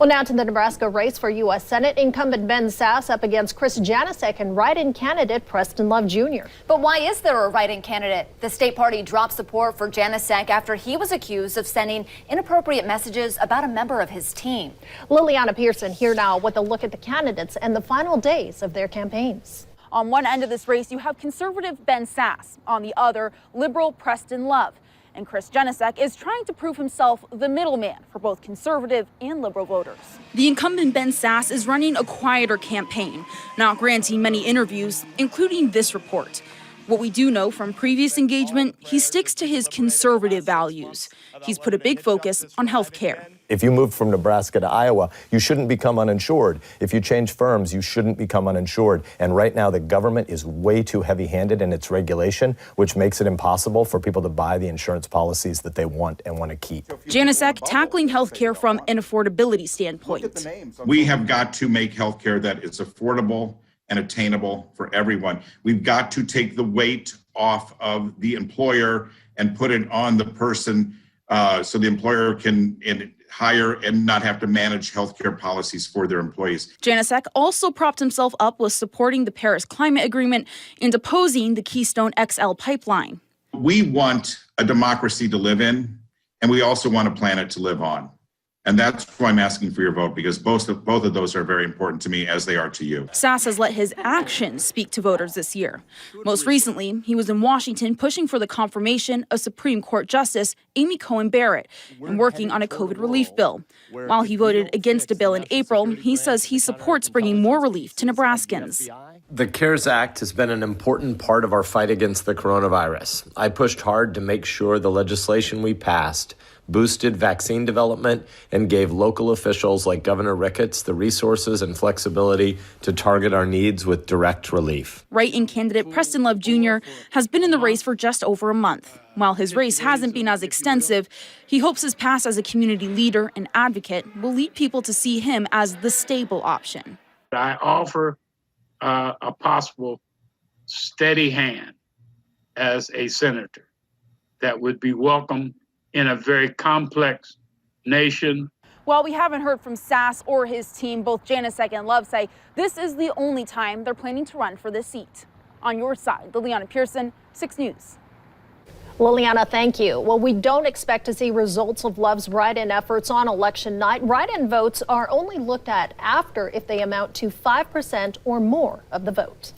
Well, now to the Nebraska race for U.S. Senate. Incumbent Ben Sasse up against Chris Janasek and write-in candidate Preston Love Jr. But why is there a write-in candidate? The state party dropped support for Janasek after he was accused of sending inappropriate messages about a member of his team. Liliana Pearson here now with a look at the candidates and the final days of their campaigns. On one end of this race, you have conservative Ben Sasse. On the other, liberal Preston Love. And Chris Janasek is trying to prove himself the middleman for both conservative and liberal voters. The incumbent Ben Sasse is running a quieter campaign, not granting many interviews, including this report. What we do know from previous engagement, he sticks to his conservative values. He's put a big focus on health care. If you moved from Nebraska to Iowa, you shouldn't become uninsured. If you change firms, you shouldn't become uninsured. And right now, the government is way too heavy-handed in its regulation, which makes it impossible for people to buy the insurance policies that they want and want to keep. Janasek tackling health care from an affordability standpoint. We have got to make health care that is affordable and attainable for everyone. We've got to take the weight off of the employer and put it on the person so the employer can hire and not have to manage healthcare policies for their employees. Janasek also propped himself up with supporting the Paris Climate Agreement and opposing the Keystone XL pipeline. We want a democracy to live in, and we also want a planet to live on. And that's why I'm asking for your vote, because both of those are very important to me, as they are to you. Sasse has let his actions speak to voters this year. Most recently, he was in Washington pushing for the confirmation of Supreme Court Justice Amy Coney Barrett and working on a COVID relief bill. While he voted against a bill in April, he says he supports bringing more relief to Nebraskans. The CARES Act has been an important part of our fight against the coronavirus. I pushed hard to make sure the legislation we passed boosted vaccine development and gave local officials like Governor Ricketts the resources and flexibility to target our needs with direct relief. Write-in candidate Preston Love Jr. has been in the race for just over a month. While his race hasn't been as extensive, he hopes his past as a community leader and advocate will lead people to see him as the stable option. I offer a possible steady hand as a senator that would be welcome in a very complex nation. While we haven't heard from Sasse or his team, both Janasek and Love say this is the only time they're planning to run for this seat. On your side, Liliana Pearson, 6 News. Liliana, thank you. Well, we don't expect to see results of Love's write-in efforts on election night. Write-in votes are only looked at after if they amount to 5% or more of the vote.